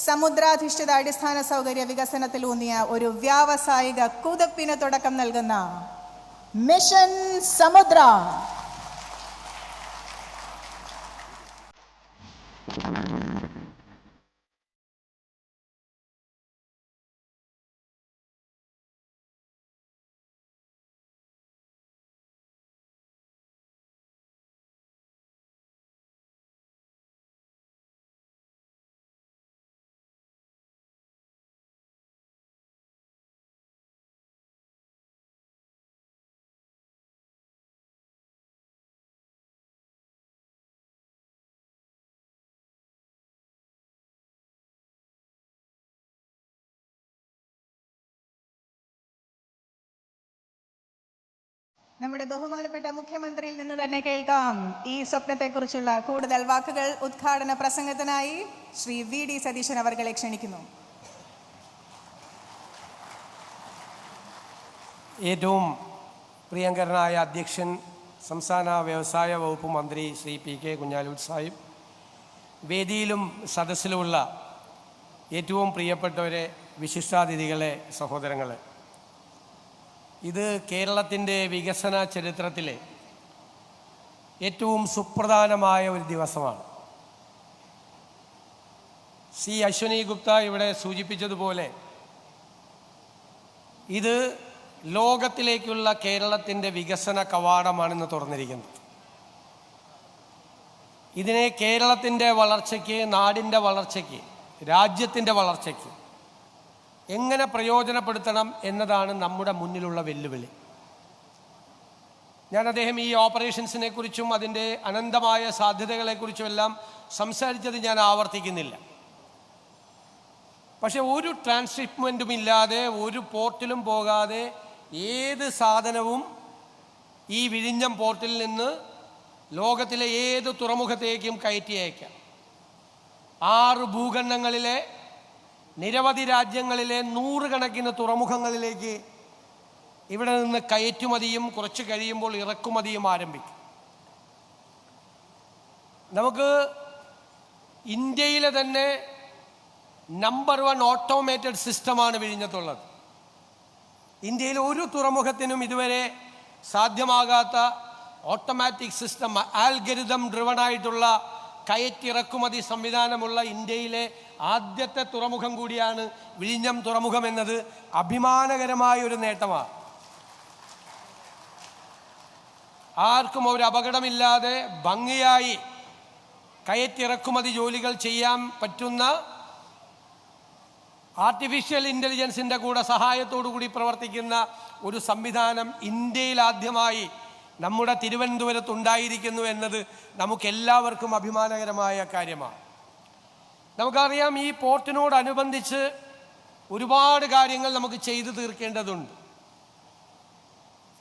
സമുദ്രാധിഷ്ഠിത അടിസ്ഥാന സൗകര്യ വികസനത്തിലൂന്നിയ ഒരു വ്യാവസായിക കുതിപ്പിന് തുടക്കം നൽകുന്ന മിഷൻ സമുദ്ര. നമ്മുടെ ബഹുമാനപ്പെട്ട മുഖ്യമന്ത്രിയിൽ നിന്ന് തന്നെ കേൾക്കാം ഈ സ്വപ്നത്തെക്കുറിച്ചുള്ള കൂടുതൽ വാക്കുകൾ. ഉദ്ഘാടന പ്രസംഗത്തിനായി ശ്രീ VD സതീശൻ അവർകളെ ക്ഷണിക്കുന്നു. ഏറ്റവും പ്രിയങ്കരനായ അധ്യക്ഷൻ, സംസ്ഥാന വ്യവസായ വകുപ്പ് മന്ത്രി ശ്രീ PK കുഞ്ഞാലിക്കുട്ടി സാഹിബ്, വേദിയിലും സദസ്സിലുമുള്ള ഏറ്റവും പ്രിയപ്പെട്ടവരെ, വിശിഷ്ടാതിഥികളെ, സഹോദരങ്ങളെ, ഇത് കേരളത്തിൻ്റെ വികസന ചരിത്രത്തിലെ ഏറ്റവും സുപ്രധാനമായ ഒരു ദിവസമാണ്. ശ്രീ അശ്വനി ഗുപ്ത ഇവിടെ സൂചിപ്പിച്ചതുപോലെ ഇത് ലോകത്തിലേക്കുള്ള കേരളത്തിൻ്റെ വികസന കവാടമാണിന്ന് തുറന്നിരിക്കുന്നത്. ഇതിനെ കേരളത്തിൻ്റെ വളർച്ചയ്ക്ക്, നാടിൻ്റെ വളർച്ചയ്ക്ക്, രാജ്യത്തിൻ്റെ വളർച്ചയ്ക്ക് എങ്ങനെ പ്രയോജനപ്പെടുത്തണം എന്നതാണ് നമ്മുടെ മുന്നിലുള്ള വെല്ലുവിളി. അദ്ദേഹം ഈ ഓപ്പറേഷൻസിനെ കുറിച്ചും അതിൻ്റെ അനന്തമായ സാധ്യതകളെക്കുറിച്ചുമെല്ലാം സംസാരിച്ചത് ഞാൻ ആവർത്തിക്കുന്നില്ല. പക്ഷെ ഒരു ട്രാൻസ്ഷിപ്മെൻറ്റും ഇല്ലാതെ, ഒരു പോർട്ടിലും പോകാതെ ഏത് സാധനവും ഈ വിഴിഞ്ഞം പോർട്ടിൽ നിന്ന് ലോകത്തിലെ ഏത് തുറമുഖത്തേക്കും കയറ്റി അയക്കാം. 6 ഭൂഖണ്ഡങ്ങളിലെ നിരവധി രാജ്യങ്ങളിലെ 100 കണക്കിന് തുറമുഖങ്ങളിലേക്ക് ഇവിടെ നിന്ന് കയറ്റുമതിയും കുറച്ച് കഴിയുമ്പോൾ ഇറക്കുമതിയും ആരംഭിക്കും. നമുക്ക് ഇന്ത്യയിലെ തന്നെ നമ്പർ 1 ഓട്ടോമേറ്റഡ് സിസ്റ്റമാണ് വിഴിഞ്ഞത്തുള്ളത്. ഇന്ത്യയിൽ ഒരു തുറമുഖത്തിനും ഇതുവരെ സാധ്യമാകാത്ത ഓട്ടോമാറ്റിക് സിസ്റ്റം, ആൽഗരിതം ഡ്രിവണായിട്ടുള്ള കയറ്റിറക്കുമതി സംവിധാനമുള്ള ഇന്ത്യയിലെ ആദ്യത്തെ തുറമുഖം കൂടിയാണ് വിഴിഞ്ഞം തുറമുഖം എന്നത് അഭിമാനകരമായ ഒരു നേട്ടമാണ്. ആർക്കും ഒരു അപകടമില്ലാതെ ഭംഗിയായി കയറ്റിറക്കുമതി ജോലികൾ ചെയ്യാൻ പറ്റുന്ന, ആർട്ടിഫിഷ്യൽ ഇൻ്റലിജൻസിൻ്റെ കൂടെ സഹായത്തോടു കൂടി പ്രവർത്തിക്കുന്ന ഒരു സംവിധാനം ഇന്ത്യയിൽ ആദ്യമായി നമ്മുടെ തിരുവനന്തപുരത്തുണ്ടായിരിക്കുന്നു എന്നത് നമുക്കെല്ലാവർക്കും അഭിമാനകരമായ കാര്യമാണ്. നമുക്കറിയാം, ഈ പോർട്ടിനോടനുബന്ധിച്ച് ഒരുപാട് കാര്യങ്ങൾ നമുക്ക് ചെയ്തു തീർക്കേണ്ടതുണ്ട്.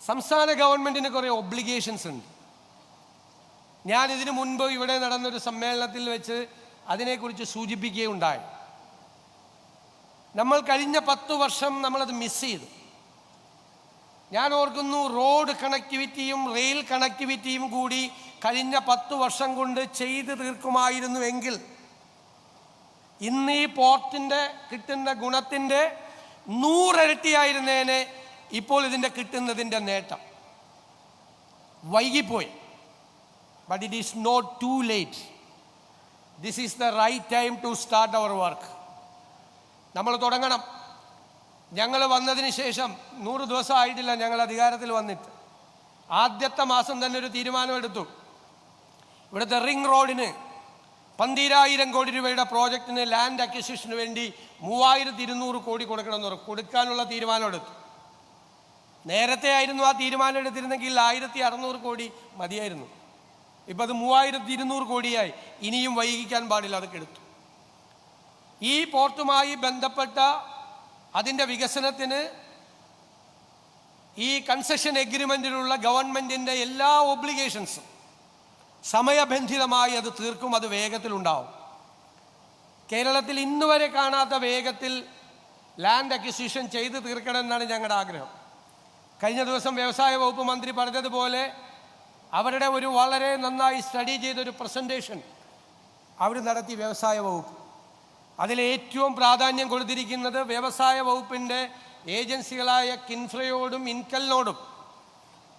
സംസ്ഥാന ഗവൺമെൻറ്റിന് കുറേ ഒബ്ലിഗേഷൻസ് ഉണ്ട്. ഇതിനു മുൻപ് ഇവിടെ നടന്നൊരു സമ്മേളനത്തിൽ വെച്ച് അതിനെക്കുറിച്ച് സൂചിപ്പിക്കുകയുണ്ടായി. നമ്മൾ കഴിഞ്ഞ 10 വർഷം നമ്മളത് മിസ് ചെയ്തു. ഞാൻ ഓർക്കുന്നു, റോഡ് കണക്ടിവിറ്റിയും റെയിൽ കണക്ടിവിറ്റിയും കൂടി കഴിഞ്ഞ 10 വർഷം കൊണ്ട് ചെയ്തു തീർക്കുമായിരുന്നുവെങ്കിൽ ഇന്ന് ഈ പോർട്ടിൻ്റെ കിട്ടുന്ന ഗുണത്തിൻ്റെ 100 ഇരട്ടിയായിരുന്നേനെ ഇപ്പോൾ ഇതിൻ്റെ കിട്ടുന്നതിൻ്റെ നേട്ടം. വൈകിപ്പോയി. But it is not too late. This is the right time to start our work. നമ്മൾ തുടങ്ങണം. ഞങ്ങൾ വന്നതിന് ശേഷം 100 ദിവസം ആയിട്ടില്ല ഞങ്ങൾ അധികാരത്തിൽ വന്നിട്ട്. ആദ്യത്തെ മാസം തന്നെ ഒരു തീരുമാനമെടുത്തു. ഇവിടുത്തെ റിംഗ് റോഡിന് 12,000 കോടി രൂപയുടെ പ്രോജക്റ്റിന് ലാൻഡ് അക്വിസിഷന് വേണ്ടി 3,200 കോടി കൊടുക്കണമെന്ന് പറഞ്ഞു. കൊടുക്കാനുള്ള തീരുമാനമെടുത്തു. നേരത്തെ ആയിരുന്നു ആ തീരുമാനം എടുത്തിരുന്നെങ്കിൽ 1,600 കോടി മതിയായിരുന്നു. ഇപ്പം അത് 3,200 കോടിയായി. ഇനിയും വൈകിക്കാൻ പാടില്ല, അതൊക്കെ എടുത്തു. ഈ പോർട്ടുമായി ബന്ധപ്പെട്ട അതിൻ്റെ വികസനത്തിന് ഈ കൺസെഷൻ എഗ്രിമെൻറ്റിലുള്ള ഗവൺമെൻറ്റിൻ്റെ എല്ലാ ഒബ്ലിഗേഷൻസും സമയബന്ധിതമായി അത് തീർക്കും. അത് വേഗത്തിലുണ്ടാവും. കേരളത്തിൽ ഇന്നുവരെ കാണാത്ത വേഗത്തിൽ ലാൻഡ് അക്വിസിഷൻ ചെയ്ത് തീർക്കണമെന്നാണ് ഞങ്ങളുടെ ആഗ്രഹം. കഴിഞ്ഞ ദിവസം വ്യവസായ വകുപ്പ് മന്ത്രി പറഞ്ഞതുപോലെ അവരുടെ ഒരു വളരെ നന്നായി സ്റ്റഡി ചെയ്തൊരു പ്രസൻറ്റേഷൻ അവർ നടത്തി വ്യവസായ വകുപ്പ്. അതിലേറ്റവും പ്രാധാന്യം കൊടുത്തിരിക്കുന്നത് വ്യവസായ വകുപ്പിൻ്റെ ഏജൻസികളായ കിൻഫ്രയോടും ഇൻകലിനോടും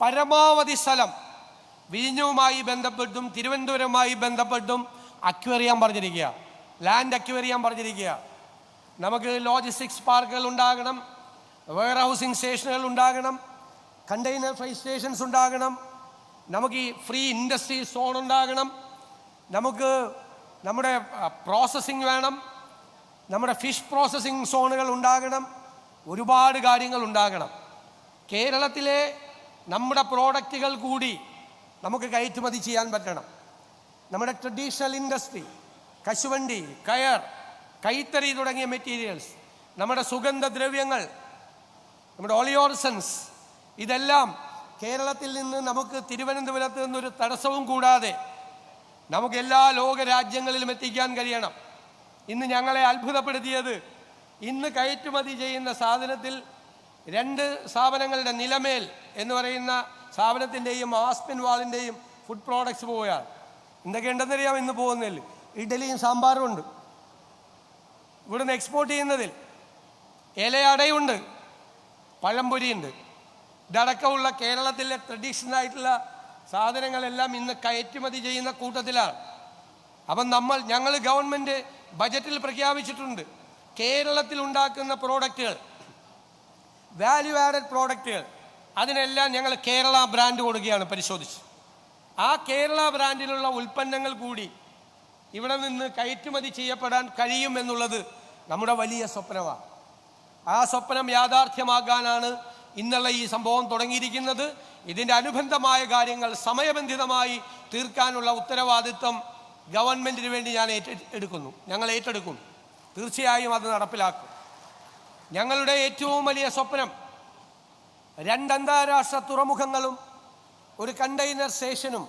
പരമാവധി സ്ഥലം വിഴിഞ്ഞവുമായി ബന്ധപ്പെട്ടും തിരുവനന്തപുരവുമായി ബന്ധപ്പെട്ടും അക്വയർ ചെയ്യാൻ പറഞ്ഞിരിക്കുക, ലാൻഡ് അക്വയർ ചെയ്യാൻ പറഞ്ഞിരിക്കുക. നമുക്ക് ലോജിസ്റ്റിക്സ് പാർക്കുകൾ ഉണ്ടാകണം, വെയർ ഹൗസിംഗ് സ്റ്റേഷനുകൾ ഉണ്ടാകണം, കണ്ടെയ്നർ ഫ്രൈറ്റ് സ്റ്റേഷൻസ് ഉണ്ടാകണം, നമുക്ക് ഈ ഫ്രീ ഇൻഡസ്ട്രി സോൺ ഉണ്ടാകണം, നമുക്ക് നമ്മുടെ പ്രോസസ്സിംഗ് വേണം, നമ്മുടെ ഫിഷ് പ്രോസസ്സിംഗ് സോണുകൾ ഉണ്ടാകണം, ഒരുപാട് കാര്യങ്ങൾ ഉണ്ടാകണം. കേരളത്തിലെ നമ്മുടെ പ്രോഡക്റ്റുകൾ കൂടി നമുക്ക് കയറ്റുമതി ചെയ്യാൻ പറ്റണം. നമ്മുടെ ട്രഡീഷണൽ ഇൻഡസ്ട്രി, കശുവണ്ടി, കയർ, കൈത്തറി തുടങ്ങിയ മെറ്റീരിയൽസ്, നമ്മുടെ സുഗന്ധദ്രവ്യങ്ങൾ, നമ്മുടെ ഓളിയോർസൻസ്, ഇതെല്ലാം കേരളത്തിൽ നിന്ന് നമുക്ക് തിരുവനന്തപുരത്ത് നിന്നൊരു തടസ്സവും കൂടാതെ നമുക്ക് എല്ലാ ലോക രാജ്യങ്ങളിലും എത്തിക്കാൻ കഴിയണം. ഇന്ന് ഞങ്ങളെ അത്ഭുതപ്പെടുത്തിയത്, ഇന്ന് കയറ്റുമതി ചെയ്യുന്ന സാധനത്തിൽ 2 സ്ഥാപനങ്ങളുടെ നിലമേൽ എന്ന് പറയുന്ന സ്ഥാപനത്തിൻ്റെയും ആസ്പിൻ വാളിൻ്റെയും ഫുഡ് പ്രോഡക്ട്സ് പോവുകയാണ്. എന്തൊക്കെയുണ്ടെന്നറിയാം ഇന്ന് പോകുന്നതിൽ? ഇഡലിയും സാമ്പാറും ഉണ്ട്. ഇവിടുന്ന് എക്സ്പോർട്ട് ചെയ്യുന്നതിൽ ഇലയടയുണ്ട്, പഴംപൊരിയുണ്ട്. ഇതടക്കമുള്ള കേരളത്തിലെ ട്രഡീഷണൽ ആയിട്ടുള്ള സാധനങ്ങളെല്ലാം ഇന്ന് കയറ്റുമതി ചെയ്യുന്ന കൂട്ടത്തിലാണ്. അപ്പം ഞങ്ങൾ ഗവൺമെൻറ് ബജറ്റിൽ പ്രഖ്യാപിച്ചിട്ടുണ്ട്, കേരളത്തിൽ ഉണ്ടാക്കുന്ന പ്രോഡക്റ്റുകൾ, വാല്യൂ ആഡഡ് പ്രോഡക്റ്റുകൾ, അതിനെല്ലാം ഞങ്ങൾ കേരള ബ്രാൻഡ് കൊടുക്കുകയാണ് പരിശോധിച്ച്. ആ കേരള ബ്രാൻഡിലുള്ള ഉൽപ്പന്നങ്ങൾ കൂടി ഇവിടെ നിന്ന് കയറ്റുമതി ചെയ്യപ്പെടാൻ കഴിയുമെന്നുള്ളത് നമ്മുടെ വലിയ സ്വപ്നമാണ്. ആ സ്വപ്നം യാഥാർത്ഥ്യമാക്കാനാണ് ഇന്നുള്ള ഈ സംഭവം തുടങ്ങിയിരിക്കുന്നത്. ഇതിൻ്റെ അനുബന്ധമായ കാര്യങ്ങൾ സമയബന്ധിതമായി തീർക്കാനുള്ള ഉത്തരവാദിത്വം ഗവൺമെൻറ്റിന് വേണ്ടി ഞങ്ങൾ ഏറ്റെടുക്കുന്നു. തീർച്ചയായും അത് നടപ്പിലാക്കും. ഞങ്ങളുടെ ഏറ്റവും വലിയ സ്വപ്നം 2 അന്താരാഷ്ട്ര തുറമുഖങ്ങളും ഒരു കണ്ടെയ്നർ സ്റ്റേഷനും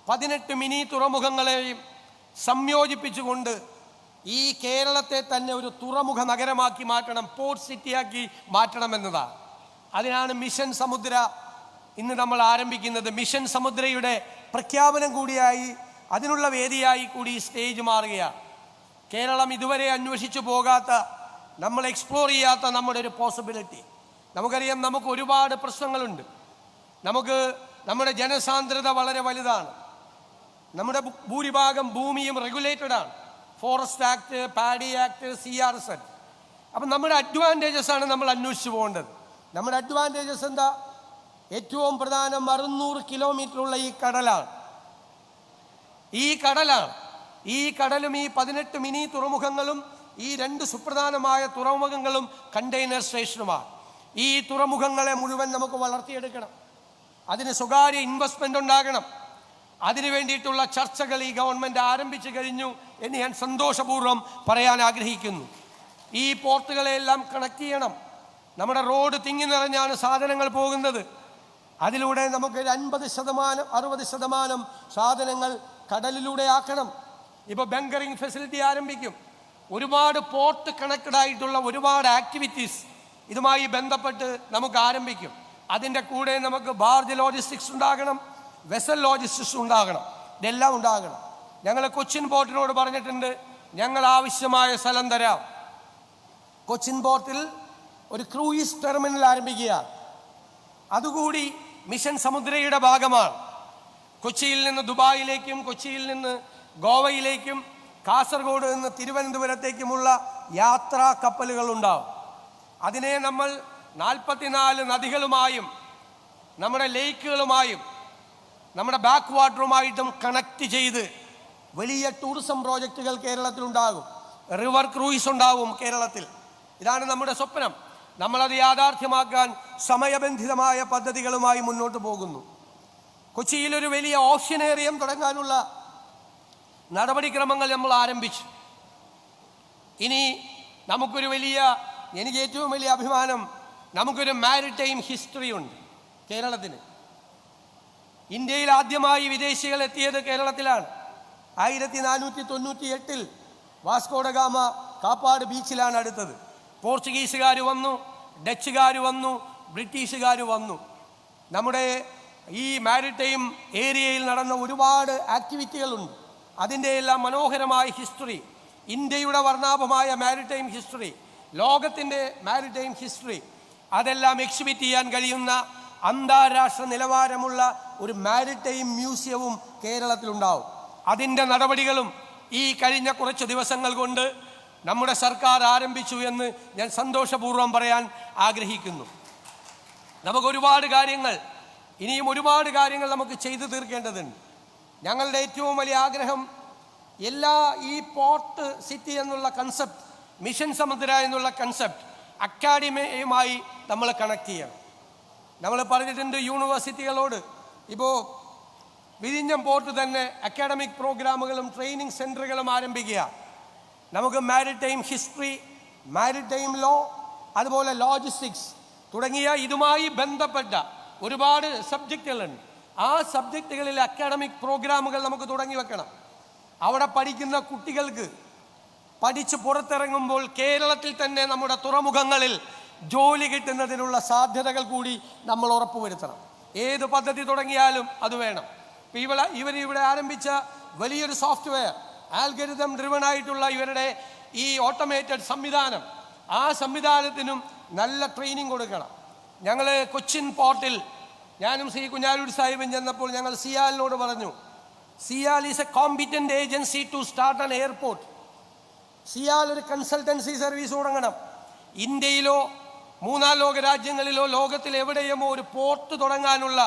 18 മിനി തുറമുഖങ്ങളെയും സംയോജിപ്പിച്ചുകൊണ്ട് ഈ കേരളത്തെ തന്നെ ഒരു തുറമുഖ നഗരമാക്കി മാറ്റണം, പോർട്ട് സിറ്റിയാക്കി മാറ്റണമെന്നതാണ്. അതിനാണ് മിഷൻ സമുദ്ര ഇന്ന് നമ്മൾ ആരംഭിക്കുന്നത്. മിഷൻ സമുദ്രയുടെ പ്രഖ്യാപനം കൂടിയായി, അതിനുള്ള വേദിയായി കൂടി ഈ സ്റ്റേജ് മാറുകയാണ്. കേരളം ഇതുവരെ അന്വേഷിച്ചു പോകാത്ത, നമ്മൾ എക്സ്പ്ലോർ ചെയ്യാത്ത നമ്മുടെ ഒരു പോസിബിലിറ്റി. നമുക്കറിയാം, നമുക്ക് ഒരുപാട് പ്രശ്നങ്ങളുണ്ട്. നമ്മുടെ ജനസാന്ദ്രത വളരെ വലുതാണ്. നമ്മുടെ ഭൂരിഭാഗം ഭൂമിയും റെഗുലേറ്റഡ് ആണ്. Forest act, paddy act, CRZ. അപ്പം നമ്മുടെ അഡ്വാൻറ്റേജസ് ആണ് നമ്മൾ അന്വേഷിച്ച് പോകേണ്ടത്. നമ്മുടെ അഡ്വാൻറ്റേജസ് എന്താ? ഏറ്റവും പ്രധാനം 600 കിലോമീറ്ററുള്ള ഈ കടലാണ്. ഈ കടലും ഈ 18 മിനി തുറമുഖങ്ങളും ഈ 2 സുപ്രധാനമായ തുറമുഖങ്ങളും കണ്ടെയ്നർ സ്റ്റേഷനുമാണ്. ഈ തുറമുഖങ്ങളെ മുഴുവൻ നമുക്ക് വളർത്തിയെടുക്കണം. അതിന് സ്വകാര്യ ഇൻവെസ്റ്റ്മെൻ്റ് ഉണ്ടാകണം. അതിനു വേണ്ടിയിട്ടുള്ള ചർച്ചകൾ ഈ ഗവൺമെൻറ് ആരംഭിച്ചു കഴിഞ്ഞു എന്ന് ഞാൻ സന്തോഷപൂർവ്വം പറയാൻ ആഗ്രഹിക്കുന്നു. ഈ പോർട്ടുകളെല്ലാം കണക്ട് ചെയ്യണം. നമ്മുടെ റോഡ് തിങ്ങി നിറഞ്ഞാണ് സാധനങ്ങൾ പോകുന്നത്. അതിലൂടെ നമുക്ക് 50-60% സാധനങ്ങൾ കടലിലൂടെ ആക്കണം. ഇപ്പോൾ ബങ്കറിംഗ് ഫെസിലിറ്റി ആരംഭിക്കും. ഒരുപാട് പോർട്ട് കണക്റ്റഡ് ആയിട്ടുള്ള ഒരുപാട് ആക്ടിവിറ്റീസ് ഇതുമായി ബന്ധപ്പെട്ട് നമുക്ക് ആരംഭിക്കും. അതിൻ്റെ കൂടെ നമുക്ക് ബാർജ് ലോജിസ്റ്റിക്സ് ഉണ്ടാകണം, വെസൽ ലോജിസ്റ്റിക്സ് ഉണ്ടാകണം. ഇതെല്ലാം ഉണ്ടാകണം. ഞങ്ങൾ കൊച്ചിൻ പോർട്ടിനോട് പറഞ്ഞിട്ടുണ്ട്, ഞങ്ങൾ ആവശ്യമായ സ്ഥലം തരാം. കൊച്ചിൻ പോർട്ടിൽ ഒരു ക്രൂയിസ് ടെർമിനൽ ആരംഭിക്കുകയാണ്. അതുകൂടി മിഷൻ സമുദ്രയുടെ ഭാഗമാണ്. കൊച്ചിയിൽ നിന്ന് ദുബായിലേക്കും കൊച്ചിയിൽ നിന്ന് ഗോവയിലേക്കും കാസർഗോഡ് നിന്ന് തിരുവനന്തപുരത്തേക്കുമുള്ള യാത്രാ കപ്പലുകൾ ഉണ്ടാവും. അതിനെ നമ്മൾ 44 നദികളുമായും നമ്മുടെ ലേക്കുകളുമായും നമ്മുടെ ബാക്ക് വാട്ടറുമായിട്ടും കണക്ട് ചെയ്ത് വലിയ ടൂറിസം പ്രോജക്റ്റുകൾ കേരളത്തിലുണ്ടാകും. റിവർ ക്രൂയിസ് ഉണ്ടാവും കേരളത്തിൽ. ഇതാണ് നമ്മുടെ സ്വപ്നം. നമ്മളത് യാഥാർത്ഥ്യമാക്കാൻ സമയബന്ധിതമായ പദ്ധതികളുമായി മുന്നോട്ട് പോകുന്നു. കൊച്ചിയിലൊരു വലിയ ഓഷ്യനേറിയം തുടങ്ങാനുള്ള നടപടിക്രമങ്ങൾ നമ്മൾ ആരംഭിച്ചു. ഇനി എനിക്ക് ഏറ്റവും വലിയ അഭിമാനം, നമുക്കൊരു മാരിടൈം ഹിസ്റ്ററി ഉണ്ട് കേരളത്തിന്. ഇന്ത്യയിൽ ആദ്യമായി വിദേശികൾ എത്തിയത് കേരളത്തിലാണ്. 1498 വാസ്കോഡ ഗാമ കാപ്പാട് ബീച്ചിലാണ് അടുത്തത്. പോർച്ചുഗീസുകാർ വന്നു, ഡച്ചുകാർ വന്നു, ബ്രിട്ടീഷുകാർ വന്നു. നമ്മുടെ ഈ മാരിടൈം ഏരിയയിൽ നടന്ന ഒരുപാട് ആക്ടിവിറ്റികളുണ്ട്. അതിൻ്റെ എല്ലാം മനോഹരമായ ഹിസ്റ്ററി ഇന്ത്യയുടെ വർണ്ണാഭമായ മാരിടൈം ഹിസ്റ്ററി, ലോകത്തിൻ്റെ മാരിടൈം ഹിസ്റ്ററി അതെല്ലാം എക്സിബിറ്റ് ചെയ്യാൻ കഴിയുന്ന അന്താരാഷ്ട്ര നിലവാരമുള്ള ഒരു മാരിടൈം മ്യൂസിയവും കേരളത്തിലുണ്ടാവും. അതിൻ്റെ നടപടികളും ഈ കഴിഞ്ഞ കുറച്ച് ദിവസങ്ങൾ കൊണ്ട് നമ്മുടെ സർക്കാർ ആരംഭിച്ചു എന്ന് ഞാൻ സന്തോഷപൂർവ്വം പറയാൻ ആഗ്രഹിക്കുന്നു. നമുക്കൊരുപാട് കാര്യങ്ങൾ, ഇനിയും ഒരുപാട് കാര്യങ്ങൾ നമുക്ക് ചെയ്തു തീർക്കേണ്ടതുണ്ട്. ഞങ്ങളുടെ ഏറ്റവും വലിയ ആഗ്രഹം ഈ പോർട്ട് സിറ്റി എന്നുള്ള കൺസെപ്റ്റ്, മിഷൻ സമുദ്ര എന്നുള്ള കൺസെപ്റ്റ് അക്കാഡമിയുമായി നമ്മൾ കണക്ട് ചെയ്യണം. നമ്മൾ പറഞ്ഞിട്ടുണ്ട് യൂണിവേഴ്സിറ്റികളോട്, ഇപ്പോൾ വിഴിഞ്ഞം പോർട്ട് തന്നെ അക്കാഡമിക് പ്രോഗ്രാമുകളും ട്രെയിനിങ് സെൻറ്ററുകളും ആരംഭിക്കുക. നമുക്ക് മാരിടൈം ഹിസ്റ്ററി, മാരിടൈം ലോ, അതുപോലെ ലോജിസ്റ്റിക്സ് തുടങ്ങിയ ഇതുമായി ബന്ധപ്പെട്ട ഒരുപാട് സബ്ജക്റ്റുകളുണ്ട്. ആ സബ്ജക്റ്റുകളിൽ അക്കാഡമിക് പ്രോഗ്രാമുകൾ നമുക്ക് തുടങ്ങി വെക്കണം. അവിടെ പഠിക്കുന്ന കുട്ടികൾക്ക് പഠിച്ച് പുറത്തിറങ്ങുമ്പോൾ കേരളത്തിൽ തന്നെ നമ്മുടെ തുറമുഖങ്ങളിൽ ജോലി കിട്ടുന്നതിനുള്ള സാധ്യതകൾ കൂടി നമ്മൾ ഉറപ്പുവരുത്തണം. ഏത് പദ്ധതി തുടങ്ങിയാലും അത് വേണം. ഇവരിവിടെ ആരംഭിച്ച വലിയൊരു സോഫ്റ്റ്വെയർ, ആൽഗരിതം ഡ്രിവൺ ആയിട്ടുള്ള ഇവരുടെ ഈ ഓട്ടോമേറ്റഡ് സംവിധാനം, ആ സംവിധാനത്തിനും നല്ല ട്രെയിനിങ് കൊടുക്കണം. ഞങ്ങൾ കൊച്ചിൻ പോർട്ടിൽ ഞാനും ശ്രീ കുഞ്ഞാലൂർ സാഹിബും ചെന്നപ്പോൾ ഞങ്ങൾ സിയാലിനോട് പറഞ്ഞു, CIAL is a competent agency to start an airport. CIAL ഒരു കൺസൾട്ടൻസി സർവീസ് തുടങ്ങണം. ഇന്ത്യയിലോ മൂന്നാം ലോക രാജ്യങ്ങളിലോ ലോകത്തിൽ എവിടെയുമോ ഒരു പോർട്ട് തുടങ്ങാനുള്ള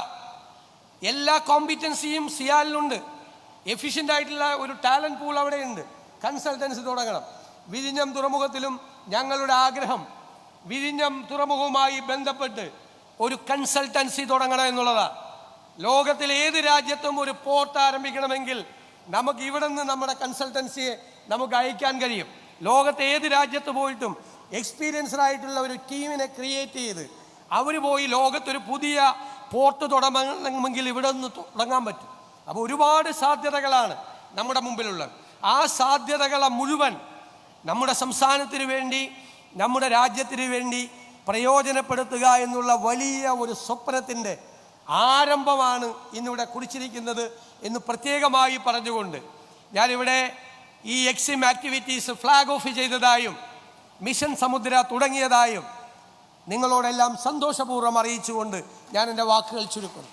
എല്ലാ കോമ്പിറ്റൻസിയും സിയാലിനുണ്ട്. എഫിഷ്യൻ്റ് ആയിട്ടുള്ള ഒരു ടാലൻറ്റ് പൂൾ അവിടെയുണ്ട്. കൺസൾട്ടൻസി തുടങ്ങണം. വിഴിഞ്ഞം തുറമുഖത്തിലും ഞങ്ങളുടെ ആഗ്രഹം വിഴിഞ്ഞം തുറമുഖവുമായി ബന്ധപ്പെട്ട് ഒരു കൺസൾട്ടൻസി തുടങ്ങണം എന്നുള്ളതാണ്. ലോകത്തിലെ ഏത് രാജ്യത്തും ഒരു പോർട്ട് ആരംഭിക്കണമെങ്കിൽ നമുക്ക് ഇവിടെ നിന്ന് നമ്മുടെ കൺസൾട്ടൻസിയെ നമുക്ക് അയക്കാൻ കഴിയും. ലോകത്തെ ഏത് രാജ്യത്ത് പോയിട്ടും എക്സ്പീരിയൻസ്ഡ് ആയിട്ടുള്ള ഒരു ടീമിനെ ക്രിയേറ്റ് ചെയ്ത് അവർ പോയി ലോകത്തൊരു പുതിയ പോർട്ട് തുടങ്ങണമെങ്കിൽ ഇവിടെ നിന്ന് തുടങ്ങാൻ പറ്റും. അപ്പോൾ ഒരുപാട് സാധ്യതകളാണ് നമ്മുടെ മുമ്പിലുള്ളത്. ആ സാധ്യതകളെ മുഴുവൻ നമ്മുടെ സംസ്ഥാനത്തിന് വേണ്ടി, നമ്മുടെ രാജ്യത്തിന് വേണ്ടി പ്രയോജനപ്പെടുത്തുക എന്നുള്ള വലിയ ഒരു സ്വപ്നത്തിൻ്റെ ആരംഭമാണ് ഇന്നിവിടെ കുറിച്ചിരിക്കുന്നത് എന്ന് പ്രത്യേകമായി പറഞ്ഞുകൊണ്ട് ഞാനിവിടെ ഈ എക്സിം ആക്ടിവിറ്റീസ് ഫ്ലാഗ് ഓഫ് ചെയ്തതായും മിഷൻ സമുദ്ര തുടങ്ങിയതായും നിങ്ങളോടെല്ലാം സന്തോഷപൂർവ്വം അറിയിച്ചുകൊണ്ട് ഞാൻ എൻ്റെ വാക്കുകൾ ചുരുക്കുന്നു.